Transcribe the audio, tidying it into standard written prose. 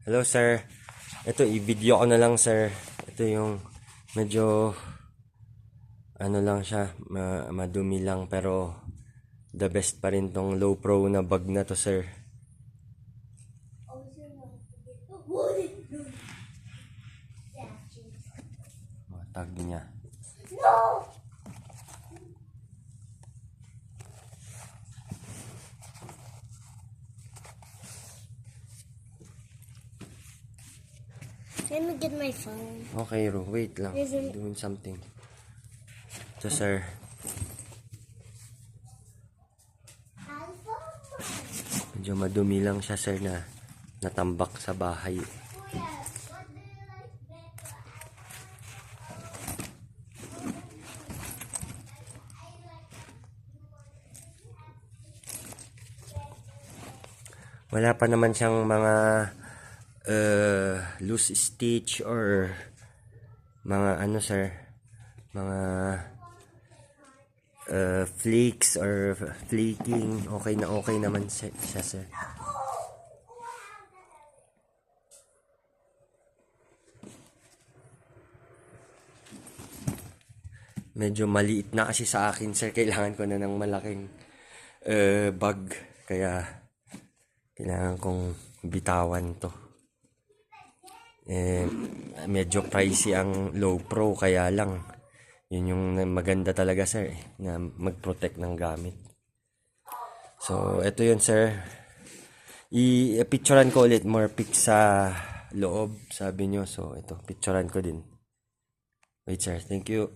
Hello sir. Ito i-video ko na lang sir. Ito yung medyo ano lang siya, madumi lang pero the best pa rin tong low pro na bag na to sir. Tag niya. No! Let me get my phone. Okay, Ro. Wait lang. Isn't- Doing something. Ito, sir. Medyo madumi lang siya, sir, na natambak sa bahay. Wala pa naman siyang mga loose stitch or mga ano sir, mga flakes or flaking. Okay naman siya sir. Medyo maliit na kasi sa akin sir, kailangan ko na ng malaking bag, kaya kailangan kong bitawan to. Medyo pricey ang low pro, kaya lang yun yung maganda talaga sir, na mag-protect ng gamit. So ito yun sir, i-picturean ko ulit more pics sa loob, sabi nyo. So ito, picturean ko din. Wait sir, thank you.